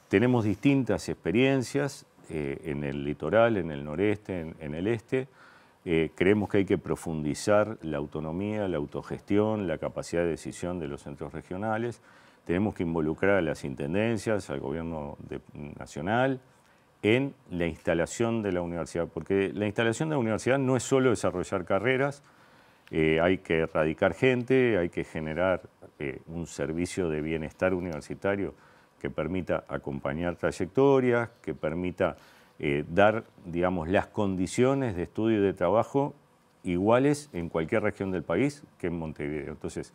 Speaker 21: Tenemos distintas experiencias en el litoral, en el noreste, en el este. Creemos que hay que profundizar la autonomía, la autogestión, la capacidad de decisión de los centros regionales. Tenemos que involucrar a las intendencias, al gobierno nacional, en la instalación de la universidad, porque la instalación de la universidad no es solo desarrollar carreras, hay que erradicar gente, hay que generar un servicio de bienestar universitario que permita acompañar trayectorias, que permita dar, digamos, las condiciones de estudio y de trabajo iguales en cualquier región del país que en Montevideo. Entonces,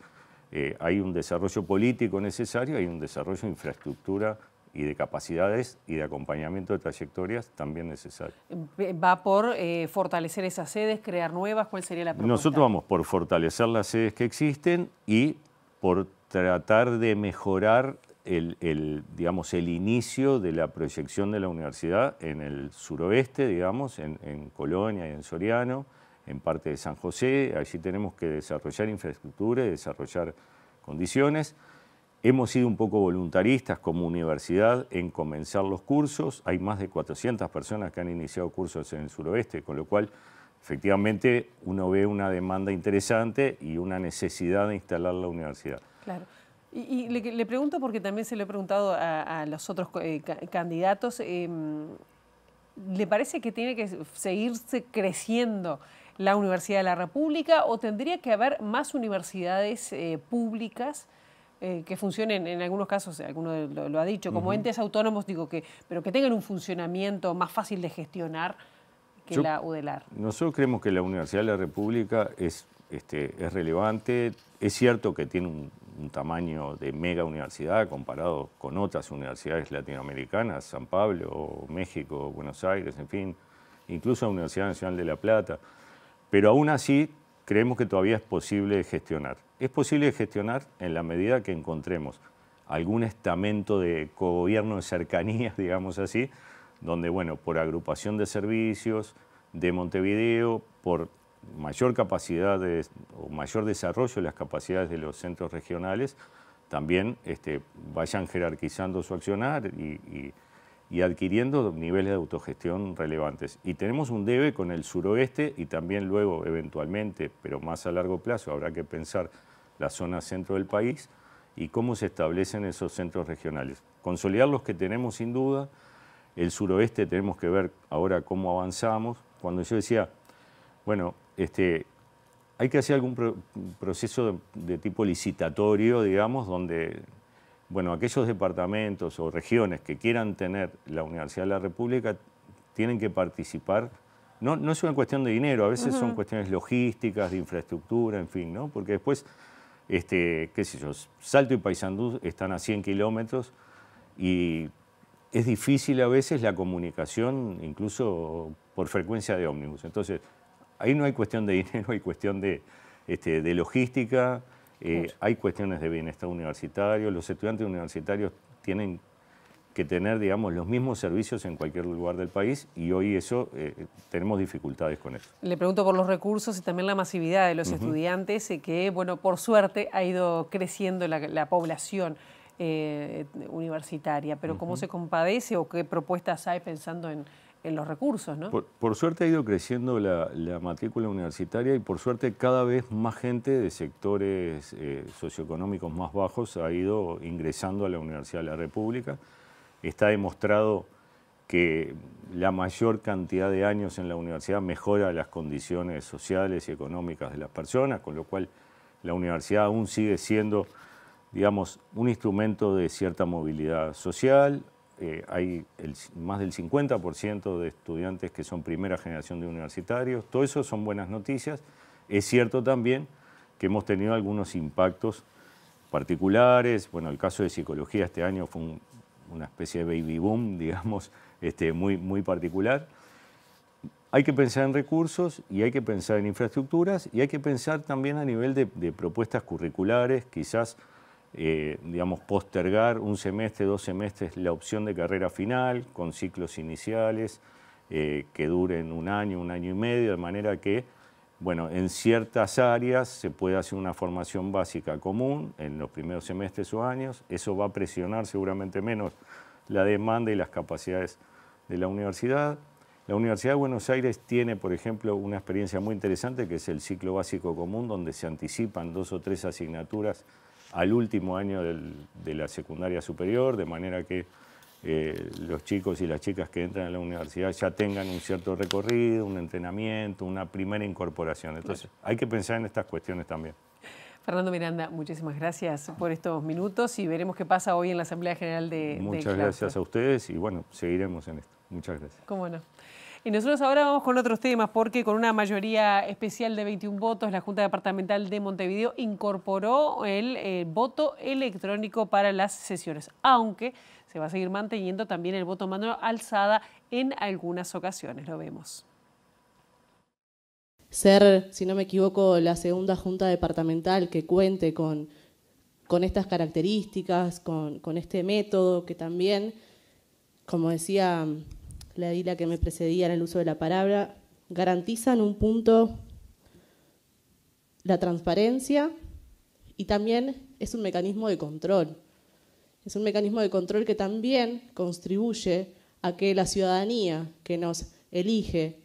Speaker 21: hay un desarrollo político necesario, hay un desarrollo de infraestructura y de capacidades y de acompañamiento de trayectorias también necesario.
Speaker 1: ¿Va por fortalecer esas sedes, crear nuevas? ¿Cuál sería la propuesta?
Speaker 21: Nosotros vamos por fortalecer las sedes que existen y por tratar de mejorar digamos, el inicio de la proyección de la universidad en el suroeste, digamos, en Colonia y en Soriano, en parte de San José. Allí tenemos que desarrollar infraestructura y desarrollar condiciones. Hemos sido un poco voluntaristas como universidad en comenzar los cursos. Hay más de 400 personas que han iniciado cursos en el suroeste, con lo cual efectivamente uno ve una demanda interesante y una necesidad de instalar la universidad.
Speaker 1: Claro. Y le pregunto porque también se lo he preguntado a los otros candidatos. ¿Le parece que tiene que seguirse creciendo la Universidad de la República o tendría que haber más universidades públicas que funcionen, en algunos casos, alguno lo ha dicho, como entes autónomos, pero que tengan un funcionamiento más fácil de gestionar que la UDELAR?
Speaker 21: Nosotros creemos que la Universidad de la República es relevante. Es cierto que tiene un tamaño de mega universidad comparado con otras universidades latinoamericanas, San Pablo, México, Buenos Aires, en fin, incluso la Universidad Nacional de La Plata. Pero aún así creemos que todavía es posible gestionar. Es posible gestionar en la medida que encontremos algún estamento de cogobierno de cercanías, digamos así, donde, bueno, por agrupación de servicios de Montevideo, por mayor capacidad o mayor desarrollo de las capacidades de los centros regionales, también vayan jerarquizando su accionar y adquiriendo niveles de autogestión relevantes. Y tenemos un debe con el suroeste y también luego, eventualmente, pero más a largo plazo, habrá que pensar la zona centro del país y cómo se establecen esos centros regionales. Consolidar los que tenemos sin duda, el suroeste tenemos que ver ahora cómo avanzamos. Cuando yo decía, bueno, hay que hacer algún proceso de tipo licitatorio, digamos, donde, bueno, aquellos departamentos o regiones que quieran tener la Universidad de la República tienen que participar. No es una cuestión de dinero, a veces son cuestiones logísticas, de infraestructura, en fin, ¿no? Porque después, qué sé yo, Salto y Paysandú están a 100 kilómetros y es difícil a veces la comunicación, incluso por frecuencia de ómnibus. Entonces, ahí no hay cuestión de dinero, hay cuestión de logística, hay cuestiones de bienestar universitario. Los estudiantes universitarios tienen que tener, digamos, los mismos servicios en cualquier lugar del país y hoy eso tenemos dificultades con eso.
Speaker 1: Le pregunto por los recursos y también la masividad de los estudiantes, que, bueno, por suerte ha ido creciendo la población universitaria, pero ¿cómo se compadece o qué propuestas hay pensando en los recursos, ¿no?
Speaker 21: Por suerte ha ido creciendo la matrícula universitaria y por suerte cada vez más gente de sectores socioeconómicos más bajos ha ido ingresando a la Universidad de la República. Está demostrado que la mayor cantidad de años en la universidad mejora las condiciones sociales y económicas de las personas, con lo cual la universidad aún sigue siendo, digamos, un instrumento de cierta movilidad social. Hay más del 50% de estudiantes que son primera generación de universitarios. Todo eso son buenas noticias. Es cierto también que hemos tenido algunos impactos particulares. Bueno, el caso de psicología este año fue una especie de baby boom, digamos, muy particular. Hay que pensar en recursos y hay que pensar en infraestructuras y hay que pensar también a nivel de propuestas curriculares, quizás digamos, postergar un semestre, 2 semestres la opción de carrera final con ciclos iniciales que duren un año y medio, de manera que, bueno, en ciertas áreas se puede hacer una formación básica común en los primeros semestres o años. Eso va a presionar seguramente menos la demanda y las capacidades de la universidad. La Universidad de Buenos Aires tiene, por ejemplo, una experiencia muy interesante que es el ciclo básico común, donde se anticipan 2 o 3 asignaturas al último año de la secundaria superior, de manera que los chicos y las chicas que entran a la universidad ya tengan un cierto recorrido, un entrenamiento, una primera incorporación. Entonces, hay que pensar en estas cuestiones también.
Speaker 1: Fernando Miranda, muchísimas gracias por estos minutos y veremos qué pasa hoy en la Asamblea General de
Speaker 21: Muchas gracias a ustedes y bueno, seguiremos en esto. Muchas gracias.
Speaker 1: Cómo no. Y nosotros ahora vamos con otros temas, porque con una mayoría especial de 21 votos, la Junta Departamental de Montevideo incorporó el voto electrónico para las sesiones, aunque se va a seguir manteniendo también el voto mano alzada en algunas ocasiones. Lo vemos.
Speaker 2: Ser, si no me equivoco, la segunda Junta Departamental que cuente con estas características, con este método que también, como decía la Edila que me precedía en el uso de la palabra, garantizan un punto la transparencia y también es un mecanismo de control. Es un mecanismo de control que también contribuye a que la ciudadanía que nos elige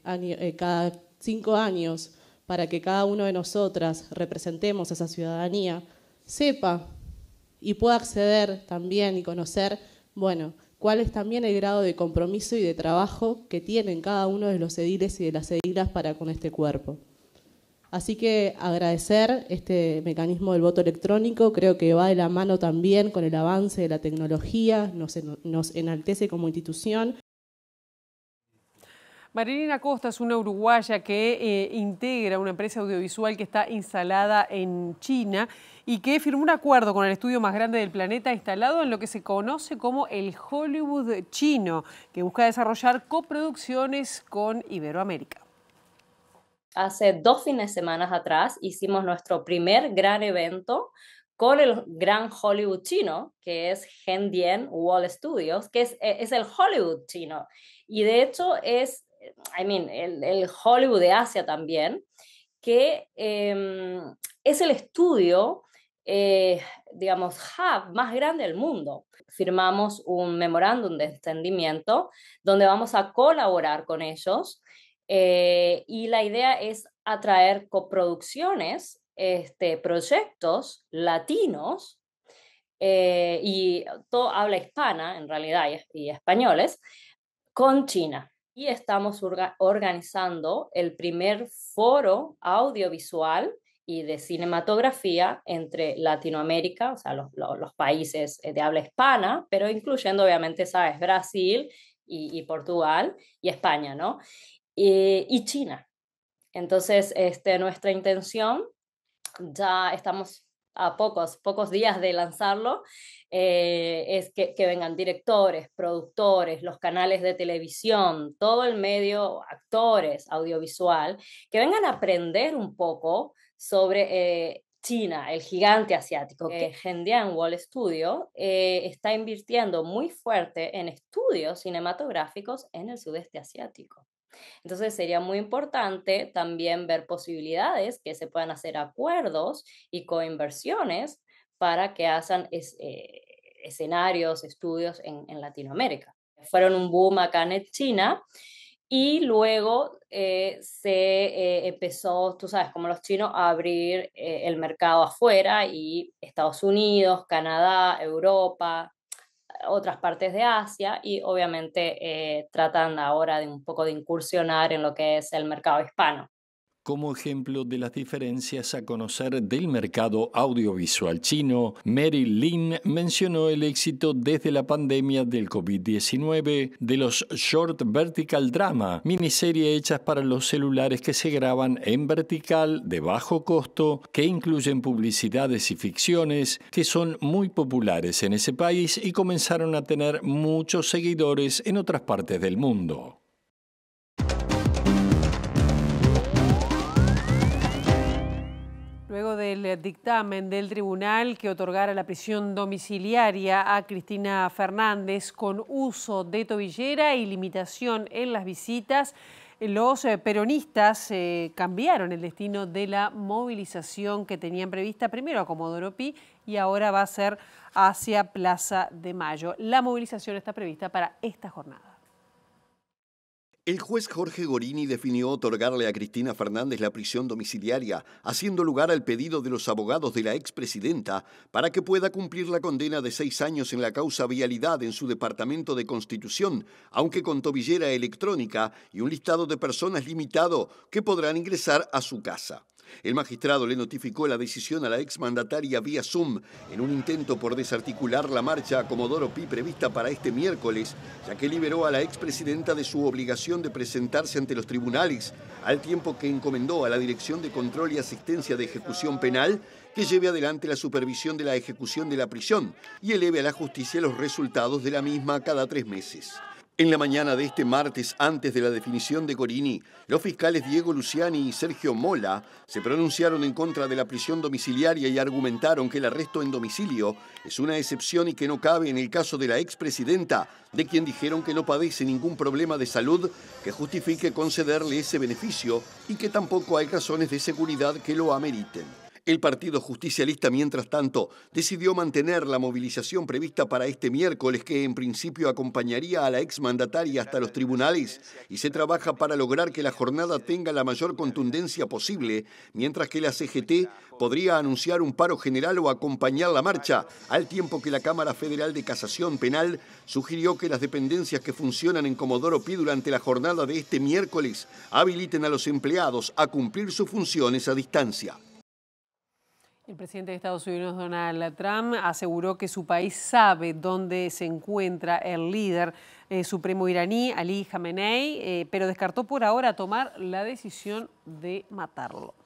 Speaker 2: cada 5 años para que cada uno de nosotras representemos a esa ciudadanía, sepa y pueda acceder también y conocer, bueno, cuál es también el grado de compromiso y de trabajo que tienen cada uno de los ediles y de las edilas para con este cuerpo. Así que agradecer este mecanismo del voto electrónico, creo que va de la mano también con el avance de la tecnología, nos enaltece como institución.
Speaker 1: Marilina Costa es una uruguaya que integra una empresa audiovisual que está instalada en China y que firmó un acuerdo con el estudio más grande del planeta instalado en lo que se conoce como el Hollywood chino, que busca desarrollar coproducciones con Iberoamérica.
Speaker 22: Hace 2 fines de semana atrás hicimos nuestro primer gran evento con el gran Hollywood chino, que es Hendian Wall Studios, que es el Hollywood chino. Y de hecho es el Hollywood de Asia también, que es el estudio, hub más grande del mundo. Firmamos un memorándum de entendimiento donde vamos a colaborar con ellos y la idea es atraer coproducciones, proyectos latinos y todo habla hispana en realidad y españoles con China. Y estamos organizando el primer foro audiovisual y de cinematografía entre Latinoamérica, o sea, los países de habla hispana, pero incluyendo obviamente, ¿sabes?, Brasil y Portugal y España, ¿no? Y China. Entonces, nuestra intención, ya estamos a pocos días de lanzarlo, es que vengan directores, productores, los canales de televisión, todo el medio, actores, audiovisual, que vengan a aprender un poco sobre China, el gigante asiático. Hendian Wall Studio está invirtiendo muy fuerte en estudios cinematográficos en el sudeste asiático. Entonces sería muy importante también ver posibilidades que se puedan hacer acuerdos y coinversiones para que hagan escenarios, estudios en Latinoamérica. Fueron un boom acá en China y luego se empezó, tú sabes, como los chinos, a abrir el mercado afuera y Estados Unidos, Canadá, Europa, otras partes de Asia y obviamente tratan ahora de un poco de incursionar en lo que es el mercado hispano.
Speaker 23: Como ejemplo de las diferencias a conocer del mercado audiovisual chino, Mary Lin mencionó el éxito desde la pandemia del COVID-19 de los Short Vertical Drama, miniseries hechas para los celulares que se graban en vertical de bajo costo, que incluyen publicidades y ficciones, que son muy populares en ese país y comenzaron a tener muchos seguidores en otras partes del mundo.
Speaker 1: Luego del dictamen del tribunal que otorgara la prisión domiciliaria a Cristina Fernández con uso de tobillera y limitación en las visitas, los peronistas cambiaron el destino de la movilización que tenían prevista primero a Comodoro Pi y ahora va a ser hacia Plaza de Mayo. La movilización está prevista para esta jornada.
Speaker 24: El juez Jorge Gorini definió otorgarle a Cristina Fernández la prisión domiciliaria, haciendo lugar al pedido de los abogados de la expresidenta para que pueda cumplir la condena de 6 años en la causa Vialidad en su departamento de Constitución, aunque con tobillera electrónica y un listado de personas limitado que podrán ingresar a su casa. El magistrado le notificó la decisión a la exmandataria vía Zoom en un intento por desarticular la marcha a Comodoro Pi prevista para este miércoles, ya que liberó a la expresidenta de su obligación de presentarse ante los tribunales, al tiempo que encomendó a la Dirección de Control y Asistencia de Ejecución Penal que lleve adelante la supervisión de la ejecución de la prisión y eleve a la justicia los resultados de la misma cada 3 meses. En la mañana de este martes, antes de la definición de Gorini, los fiscales Diego Luciani y Sergio Mola se pronunciaron en contra de la prisión domiciliaria y argumentaron que el arresto en domicilio es una excepción y que no cabe en el caso de la expresidenta, de quien dijeron que no padece ningún problema de salud que justifique concederle ese beneficio y que tampoco hay razones de seguridad que lo ameriten. El Partido Justicialista, mientras tanto, decidió mantener la movilización prevista para este miércoles, que en principio acompañaría a la exmandataria hasta los tribunales, y se trabaja para lograr que la jornada tenga la mayor contundencia posible, mientras que la CGT podría anunciar un paro general o acompañar la marcha, al tiempo que la Cámara Federal de Casación Penal sugirió que las dependencias que funcionan en Comodoro Pi durante la jornada de este miércoles habiliten a los empleados a cumplir sus funciones a distancia.
Speaker 1: El presidente de Estados Unidos, Donald Trump, aseguró que su país sabe dónde se encuentra el líder supremo iraní, Ali Khamenei, pero descartó por ahora tomar la decisión de matarlo.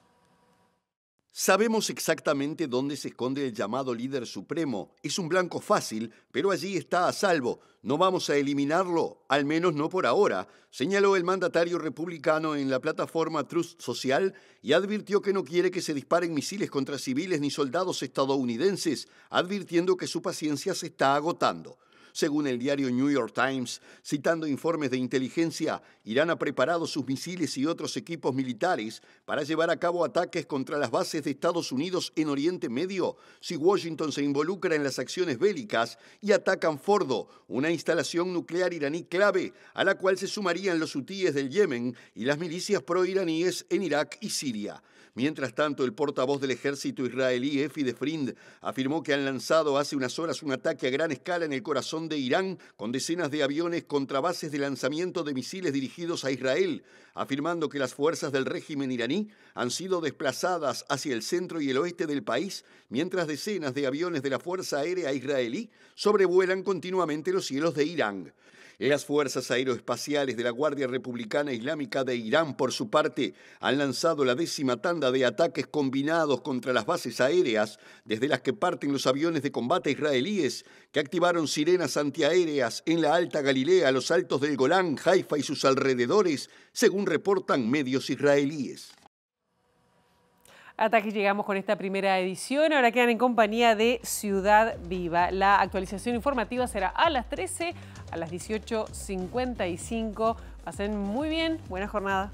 Speaker 24: Sabemos exactamente dónde se esconde el llamado líder supremo. Es un blanco fácil, pero allí está a salvo. No vamos a eliminarlo, al menos no por ahora, señaló el mandatario republicano en la plataforma Truth Social y advirtió que no quiere que se disparen misiles contra civiles ni soldados estadounidenses, advirtiendo que su paciencia se está agotando. Según el diario New York Times, citando informes de inteligencia, Irán ha preparado sus misiles y otros equipos militares para llevar a cabo ataques contra las bases de Estados Unidos en Oriente Medio si Washington se involucra en las acciones bélicas y atacan Fordo, una instalación nuclear iraní clave a la cual se sumarían los hutíes del Yemen y las milicias proiraníes en Irak y Siria. Mientras tanto, el portavoz del ejército israelí, Efi Defrind, afirmó que han lanzado hace unas horas un ataque a gran escala en el corazón de Irán con decenas de aviones contra bases de lanzamiento de misiles dirigidos a Israel, afirmando que las fuerzas del régimen iraní han sido desplazadas hacia el centro y el oeste del país, mientras decenas de aviones de la Fuerza Aérea Israelí sobrevuelan continuamente los cielos de Irán. Las fuerzas aeroespaciales de la Guardia Republicana Islámica de Irán, por su parte, han lanzado la 10ª tanda de ataques combinados contra las bases aéreas, desde las que parten los aviones de combate israelíes, que activaron sirenas antiaéreas en la Alta Galilea, los altos del Golán, Haifa y sus alrededores, según reportan medios israelíes.
Speaker 1: Hasta aquí llegamos con esta primera edición. Ahora quedan en compañía de Ciudad Viva. La actualización informativa será a las 13, a las 18:55. Pasen muy bien. Buena jornada.